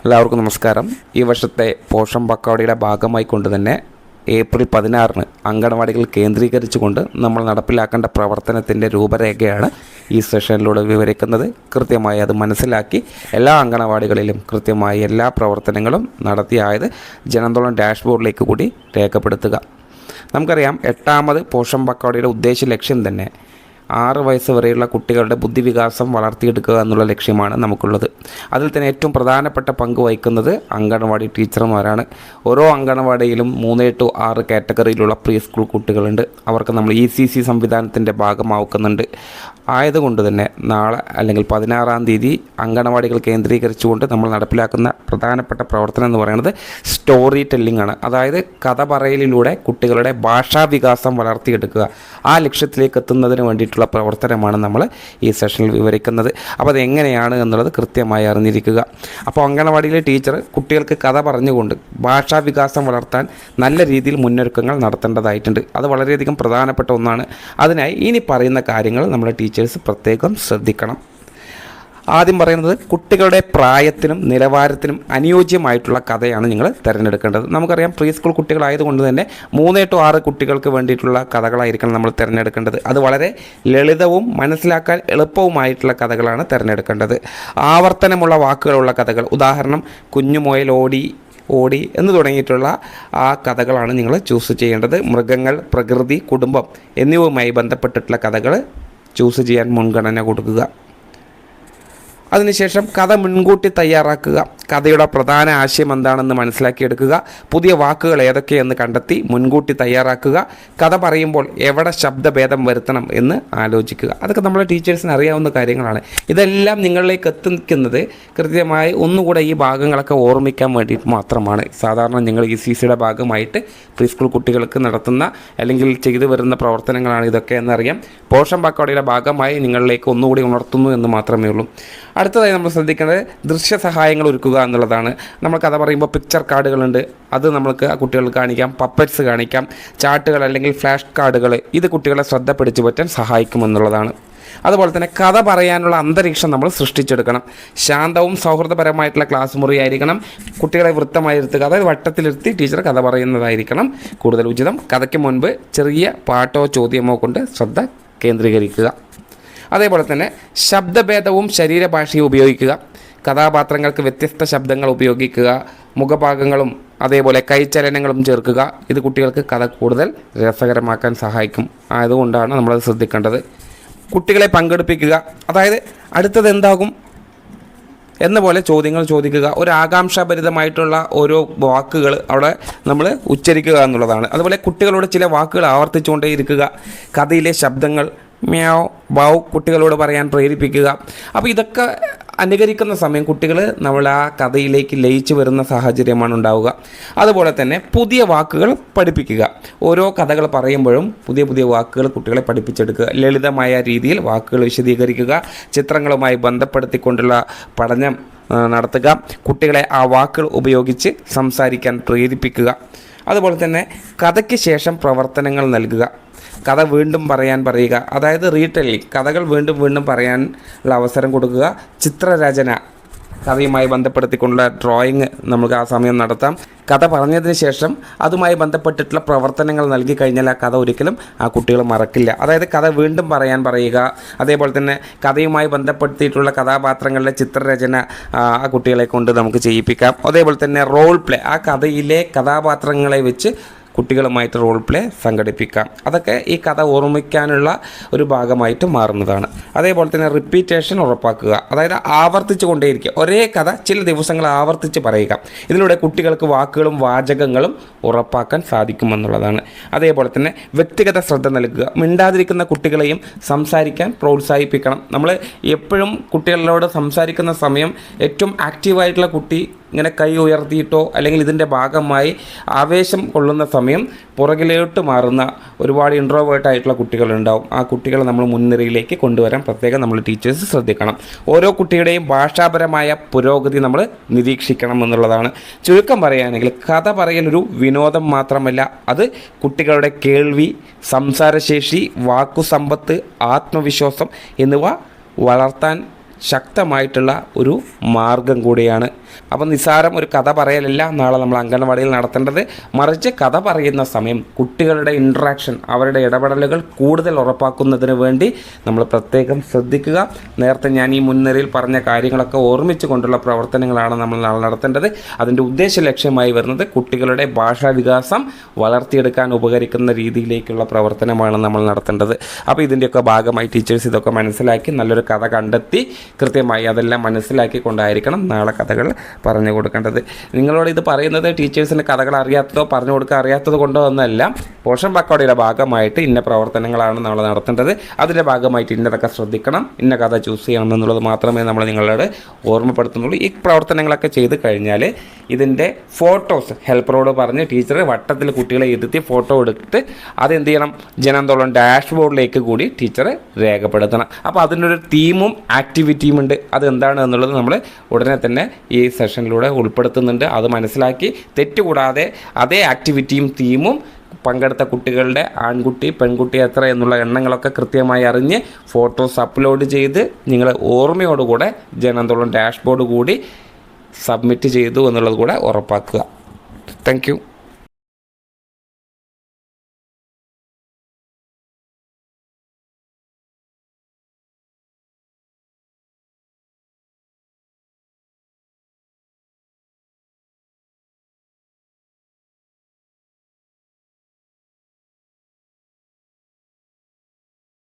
എല്ലാവർക്കും നമസ്കാരം. ഈ വർഷത്തെ പോഷൻ പക്കവാടിയുടെ ഭാഗമായി കൊണ്ട് തന്നെ ഏപ്രിൽ 16 അങ്കണവാടികൾ കേന്ദ്രീകരിച്ചുകൊണ്ട് നമ്മൾ നടപ്പിലാക്കേണ്ട പ്രവർത്തനത്തിൻ്റെ രൂപരേഖയാണ് ഈ സെഷനിലൂടെ വിവരിക്കുന്നത്. കൃത്യമായി അത് മനസ്സിലാക്കി എല്ലാ അങ്കണവാടികളിലും കൃത്യമായി എല്ലാ പ്രവർത്തനങ്ങളും നടത്തിയായത് ജനാന്തോളൻ ഡാഷ്ബോർഡിലേക്ക് കൂടി രേഖപ്പെടുത്തുക. നമുക്കറിയാം, 8ാമത് പോഷൻ പക്കവാടിയുടെ ഉദ്ദേശ ലക്ഷ്യം തന്നെ 6 വയസ്സ് വരെയുള്ള കുട്ടികളുടെ ബുദ്ധിവികാസം വളർത്തിയെടുക്കുക എന്നുള്ള ലക്ഷ്യമാണ് നമുക്കുള്ളത്. അതിൽ തന്നെ ഏറ്റവും പ്രധാനപ്പെട്ട പങ്ക് വഹിക്കുന്നത് അങ്കണവാടി ടീച്ചർമാരാണ്. ഓരോ അങ്കണവാടിയിലും 3 to 6 കാറ്റഗറിയിലുള്ള പ്രീ സ്കൂൾ കുട്ടികളുണ്ട്. അവർക്ക് നമ്മൾ ECC സംവിധാനത്തിൻ്റെ ഭാഗമാക്കുന്നുണ്ട്. ആയതുകൊണ്ട് തന്നെ നാളെ അല്ലെങ്കിൽ 16-ാം തീയതി അങ്കണവാടികൾ കേന്ദ്രീകരിച്ചുകൊണ്ട് നമ്മൾ നടപ്പിലാക്കുന്ന പ്രധാനപ്പെട്ട പ്രവർത്തനം എന്ന് പറയുന്നത് സ്റ്റോറി ടെല്ലിംഗ് ആണ്. അതായത് കഥ പറയലിലൂടെ കുട്ടികളുടെ ഭാഷാവികാസം വളർത്തിയെടുക്കുക. ആ ലക്ഷ്യത്തിലേക്ക് എത്തുന്നതിന് വേണ്ടിയിട്ടുള്ള പ്രവർത്തനമാണ് നമ്മൾ ഈ സെഷനിൽ വിവരിക്കുന്നത്. അപ്പോൾ അതെങ്ങനെയാണ് എന്നുള്ളത് കൃത്യമായി അറിഞ്ഞിരിക്കുക. അപ്പോൾ അങ്കണവാടിയിലെ ടീച്ചർ കുട്ടികൾക്ക് കഥ പറഞ്ഞുകൊണ്ട് ഭാഷാവികാസം വളർത്താൻ നല്ല രീതിയിൽ മുന്നൊരുക്കങ്ങൾ നടത്തേണ്ടതായിട്ടുണ്ട്. അത് വളരെയധികം പ്രധാനപ്പെട്ട ഒന്നാണ്. അതിനായി ഇനി പറയുന്ന കാര്യങ്ങൾ നമ്മുടെ ടീച്ചേഴ്സ് പ്രത്യേകം ശ്രദ്ധിക്കണം. ആദ്യം പറയുന്നത്, കുട്ടികളുടെ പ്രായത്തിനും നിലവാരത്തിനും അനുയോജ്യമായിട്ടുള്ള കഥയാണ് നിങ്ങൾ തിരഞ്ഞെടുക്കേണ്ടത്. നമുക്കറിയാം, പ്രീ സ്കൂൾ കുട്ടികളായതുകൊണ്ട് തന്നെ 3 to 6 കുട്ടികൾക്ക് വേണ്ടിയിട്ടുള്ള കഥകളായിരിക്കണം നമ്മൾ തിരഞ്ഞെടുക്കേണ്ടത്. അത് വളരെ ലളിതവും മനസ്സിലാക്കാൻ എളുപ്പവുമായിട്ടുള്ള കഥകളാണ് തിരഞ്ഞെടുക്കേണ്ടത്. ആവർത്തനമുള്ള വാക്കുകളുള്ള കഥകൾ, ഉദാഹരണം കുഞ്ഞുമുയൽ ഓടി എന്ന് തുടങ്ങിയിട്ടുള്ള ആ കഥകളാണ് നിങ്ങൾ ചൂസ് ചെയ്യേണ്ടത്. മൃഗങ്ങൾ, പ്രകൃതി, കുടുംബം എന്നിവയുമായി ബന്ധപ്പെട്ടിട്ടുള്ള കഥകൾ ചൂസ് ചെയ്യാൻ മുൻഗണന കൊടുക്കുക. അതിനുശേഷം കഥ മുൻകൂട്ടി തയ്യാറാക്കുക. കഥയുടെ പ്രധാന ആശയം എന്താണെന്ന് മനസ്സിലാക്കിയെടുക്കുക. പുതിയ വാക്കുകൾ ഏതൊക്കെയെന്ന് കണ്ടെത്തി മുൻകൂട്ടി തയ്യാറാക്കുക. കഥ പറയുമ്പോൾ എവിടെ ശബ്ദഭേദം വരുത്തണം എന്ന് ആലോചിക്കുക. അതൊക്കെ നമ്മളെ ടീച്ചേഴ്സിന് അറിയാവുന്ന കാര്യങ്ങളാണ്. ഇതെല്ലാം നിങ്ങളിലേക്ക് എത്തിക്കുന്നത് കൃത്യമായി ഒന്നുകൂടെ ഈ ഭാഗങ്ങളൊക്കെ ഓർമ്മിക്കാൻ വേണ്ടിയിട്ട് മാത്രമാണ്. സാധാരണ നിങ്ങൾ ECCയുടെ ഭാഗമായിട്ട് പ്രീ സ്കൂൾ കുട്ടികൾക്ക് നടത്തുന്ന അല്ലെങ്കിൽ ചെയ്തു വരുന്ന പ്രവർത്തനങ്ങളാണ് ഇതൊക്കെ എന്നറിയാം. പോഷൻ പക്കവാടിയുടെ ഭാഗമായി നിങ്ങളിലേക്ക് ഒന്നുകൂടി ഉണർത്തുന്നു എന്ന് മാത്രമേ ഉള്ളൂ. അടുത്തതായി നമ്മൾ ശ്രദ്ധിക്കേണ്ടത് ദൃശ്യ സഹായങ്ങൾ ഒരുക്കുക എന്നുള്ളതാണ്. നമ്മൾ കഥ പറയുമ്പോൾ പിക്ചർ കാർഡുകളുണ്ട്, അത് നമുക്ക് കുട്ടികൾക്ക് കാണിക്കാം. പപ്പറ്റ്സ് കാണിക്കാം. ചാർട്ടുകൾ അല്ലെങ്കിൽ ഫ്ലാഷ് കാർഡുകൾ, ഇത് കുട്ടികളെ ശ്രദ്ധ പിടിച്ചു പറ്റാൻ സഹായിക്കുമെന്നുള്ളതാണ്. അതുപോലെ തന്നെ കഥ പറയാനുള്ള അന്തരീക്ഷം നമ്മൾ സൃഷ്ടിച്ചെടുക്കണം. ശാന്തവും സൗഹൃദപരമായിട്ടുള്ള ക്ലാസ് മുറിയായിരിക്കണം. കുട്ടികളെ വൃത്തമായി ഇരുത്തുക, അതായത് വട്ടത്തിലിരുത്തി ടീച്ചർ കഥ പറയുന്നതായിരിക്കണം കൂടുതൽ ഉചിതം. കഥയ്ക്ക് മുൻപ് ചെറിയ പാട്ടോ ചോദ്യമോ കൊണ്ട് ശ്രദ്ധ കേന്ദ്രീകരിക്കുക. അതേപോലെ തന്നെ ശബ്ദഭേദവും ശരീരഭാഷയും ഉപയോഗിക്കുക. കഥാപാത്രങ്ങൾക്ക് വ്യത്യസ്ത ശബ്ദങ്ങൾ ഉപയോഗിക്കുക. മുഖഭാഗങ്ങളും അതേപോലെ കൈചലനങ്ങളും ചേർക്കുക. ഇത് കുട്ടികൾക്ക് കഥ കൂടുതൽ രസകരമാക്കാൻ സഹായിക്കും. ആയതുകൊണ്ടാണ് നമ്മളത് ശ്രദ്ധിക്കേണ്ടത്. കുട്ടികളെ പങ്കെടുപ്പിക്കുക, അതായത് അടുത്തത് എന്താകും എന്ന പോലെ ചോദ്യങ്ങൾ ചോദിക്കുക. ഒരു ആകാംക്ഷാഭരിതമായിട്ടുള്ള ഓരോ വാക്കുകൾ അവിടെ നമ്മൾ ഉച്ചരിക്കുക എന്നുള്ളതാണ്. അതുപോലെ കുട്ടികളോട് ചില വാക്കുകൾ ആവർത്തിച്ചുകൊണ്ടേയിരിക്കുക. കഥയിലെ ശബ്ദങ്ങൾ മ്യാവ്, ബൗ കുട്ടികളോട് പറയാൻ പ്രേരിപ്പിക്കുക. അപ്പോൾ ഇതൊക്കെ അനുകരിക്കുന്ന സമയം കുട്ടികൾ നമ്മൾ ആ കഥയിലേക്ക് ലയിച്ചു വരുന്ന സാഹചര്യമാണ് ഉണ്ടാവുക. അതുപോലെ തന്നെ പുതിയ വാക്കുകൾ പഠിപ്പിക്കുക. ഓരോ കഥകൾ പറയുമ്പോഴും പുതിയ പുതിയ വാക്കുകൾ കുട്ടികളെ പഠിപ്പിച്ചെടുക്കുക. ലളിതമായ രീതിയിൽ വാക്കുകൾ വിശദീകരിക്കുക. ചിത്രങ്ങളുമായി ബന്ധപ്പെടുത്തിക്കൊണ്ടുള്ള പഠനം നടത്തുക. കുട്ടികളെ ആ വാക്കുകൾ ഉപയോഗിച്ച് സംസാരിക്കാൻ പ്രേരിപ്പിക്കുക. അതുപോലെ തന്നെ കഥയ്ക്ക് ശേഷം പ്രവർത്തനങ്ങൾ നൽകുക. കഥ വീണ്ടും പറയാൻ പറയുക, അതായത് റീടെല്ലിംഗ്, കഥകൾ വീണ്ടും വീണ്ടും പറയാനുള്ള അവസരം കൊടുക്കുക. ചിത്രരചന, കഥയുമായി ബന്ധപ്പെടുത്തിക്കൊണ്ടുള്ള ഡ്രോയിങ് നമുക്ക് ആ സമയം നടത്താം. കഥ പറഞ്ഞതിന് ശേഷം അതുമായി ബന്ധപ്പെട്ടിട്ടുള്ള പ്രവർത്തനങ്ങൾ നൽകി കഴിഞ്ഞാൽ ആ കഥ ഒരിക്കലും ആ കുട്ടികൾ മറക്കില്ല. അതായത് കഥ വീണ്ടും പറയാൻ പറയുക. അതേപോലെ തന്നെ കഥയുമായി ബന്ധപ്പെടുത്തിയിട്ടുള്ള കഥാപാത്രങ്ങളുടെ ചിത്രരചന ആ കുട്ടികളെ കൊണ്ട് നമുക്ക് ചെയ്യിപ്പിക്കാം. അതേപോലെ തന്നെ റോൾ പ്ലേ, ആ കഥയിലെ കഥാപാത്രങ്ങളെ വെച്ച് കുട്ടികളുമായിട്ട് റോൾ പ്ലേ സംഘടിപ്പിക്കാം. അതൊക്കെ ഈ കഥ ഓർമ്മിക്കാനുള്ള ഒരു ഭാഗമായിട്ട് മാറുന്നതാണ്. അതേപോലെ തന്നെ റിപ്പീറ്റേഷൻ ഉറപ്പാക്കുക, അതായത് ആവർത്തിച്ചു കൊണ്ടേയിരിക്കുക. ഒരേ കഥ ചില ദിവസങ്ങൾ ആവർത്തിച്ച് പറയുക. ഇതിലൂടെ കുട്ടികൾക്ക് വാക്കുകളും വാചകങ്ങളും ഉറപ്പാക്കാൻ സാധിക്കുമെന്നുള്ളതാണ്. അതേപോലെ തന്നെ വ്യക്തിഗത ശ്രദ്ധ നൽകുക. മിണ്ടാതിരിക്കുന്ന കുട്ടികളെയും സംസാരിക്കാൻ പ്രോത്സാഹിപ്പിക്കണം. നമ്മൾ എപ്പോഴും കുട്ടികളോട് സംസാരിക്കുന്ന സമയം ഏറ്റവും ആക്റ്റീവായിട്ടുള്ള കുട്ടി ഇങ്ങനെ കൈ ഉയർത്തിയിട്ടോ അല്ലെങ്കിൽ ഇതിൻ്റെ ഭാഗമായി ആവേശം കൊള്ളുന്ന സമയം പുറകിലോട്ട് മാറുന്ന ഒരുപാട് ഇൻട്രോവേർട്ടായിട്ടുള്ള കുട്ടികളുണ്ടാവും. ആ കുട്ടികളെ നമ്മൾ മുൻനിരയിലേക്ക് കൊണ്ടുവരാൻ പ്രത്യേകം നമ്മൾ ടീച്ചേഴ്സ് ശ്രദ്ധിക്കണം. ഓരോ കുട്ടിയുടെയും ഭാഷാപരമായ പുരോഗതി നമ്മൾ നിരീക്ഷിക്കണം എന്നുള്ളതാണ്. ചുരുക്കം പറയുകയാണെങ്കിൽ കഥ പറയലൊരു വിനോദം മാത്രമല്ല, അത് കുട്ടികളുടെ കേൾവി, സംസാരശേഷി, വാക്കുസമ്പത്ത്, ആത്മവിശ്വാസം എന്നിവ വളർത്താൻ ശക്തമായിട്ടുള്ള ഒരു മാർഗം കൂടിയാണ്. അപ്പോൾ നിസ്സാരം ഒരു കഥ പറയലല്ല നാളെ നമ്മൾ അംഗനവാടിയിൽ നടത്തേണ്ടത്. മറിച്ച് കഥ പറയുന്ന സമയം കുട്ടികളുടെ ഇൻട്രാക്ഷൻ, അവരുടെ ഇടപെടലുകൾ കൂടുതൽ ഉറപ്പാക്കുന്നതിന് വേണ്ടി നമ്മൾ പ്രത്യേകം ശ്രദ്ധിക്കുക. നേരത്തെ ഞാൻ ഈ മുൻനിരയിൽ പറഞ്ഞ കാര്യങ്ങളൊക്കെ ഓർമ്മിച്ചു കൊണ്ടുള്ള പ്രവർത്തനങ്ങളാണ് നമ്മൾ നാളെ നടത്തേണ്ടത്. അതിൻ്റെ ഉദ്ദേശ ലക്ഷ്യമായി വരുന്നത് കുട്ടികളുടെ ഭാഷാ വികാസം വളർത്തിയെടുക്കാൻ ഉപകരിക്കുന്ന രീതിയിലേക്കുള്ള പ്രവർത്തനമാണ് നമ്മൾ നടത്തേണ്ടത്. അപ്പോൾ ഇതിൻ്റെയൊക്കെ ഭാഗമായി ടീച്ചേഴ്സ് ഇതൊക്കെ മനസ്സിലാക്കി നല്ലൊരു കഥ കണ്ടെത്തി കൃത്യമായി അതെല്ലാം മനസ്സിലാക്കിക്കൊണ്ടായിരിക്കണം നാളെ കഥകൾ പറഞ്ഞു കൊടുക്കേണ്ടത്. നിങ്ങളോട് ഇത് പറയുന്നത് ടീച്ചേഴ്സിന് കഥകൾ അറിയാത്തതോ പറഞ്ഞു കൊടുക്കാൻ അറിയാത്തത് കൊണ്ടോ ഒന്നല്ല. പോഷൻ പക്കോടയുടെ ഭാഗമായിട്ട് ഇന്ന പ്രവർത്തനങ്ങളാണ് നമ്മൾ നടത്തേണ്ടത്, അതിൻ്റെ ഭാഗമായിട്ട് ഇന്നതൊക്കെ ശ്രദ്ധിക്കണം, ഇന്ന കഥ ചൂസ് ചെയ്യണം എന്നുള്ളത് മാത്രമേ നമ്മൾ നിങ്ങളോട് ഓർമ്മപ്പെടുത്തുന്നുള്ളൂ. ഈ പ്രവർത്തനങ്ങളൊക്കെ ചെയ്ത് കഴിഞ്ഞാൽ ഇതിൻ്റെ ഫോട്ടോസ് ഹെൽപ്പറോട് പറഞ്ഞ് ടീച്ചർ വട്ടത്തിൽ കുട്ടികളെ ഇരുത്തി ഫോട്ടോ എടുത്ത് അതെന്ത് ചെയ്യണം, ജനാന്തോളം ഡാഷ്ബോർഡിലേക്ക് കൂടി ടീച്ചർ രേഖപ്പെടുത്തണം. അപ്പോൾ അതിനൊരു തീമും ആക്ടിവിറ്റിയും ഉണ്ട്. അതെന്താണ് എന്നുള്ളത് നമ്മൾ ഉടനെ തന്നെ ഈ സെഷനിലൂടെ ഉൾപ്പെടുത്തുന്നുണ്ട്. അത് മനസ്സിലാക്കി തെറ്റുകൂടാതെ അതേ ആക്ടിവിറ്റിയും തീമും പങ്കെടുത്ത കുട്ടികളുടെ ആൺകുട്ടി പെൺകുട്ടി എത്ര എന്നുള്ള എണ്ണങ്ങളൊക്കെ കൃത്യമായി അറിഞ്ഞ് ഫോട്ടോസ് അപ്ലോഡ് ചെയ്ത് നിങ്ങൾ ഓർമ്മയോടുകൂടെ ജനാന്തോളം ഡാഷ്ബോർഡ് കൂടി സബ്മിറ്റ് ചെയ്തു എന്നുള്ളത് കൂടെ ഉറപ്പാക്കുക. താങ്ക്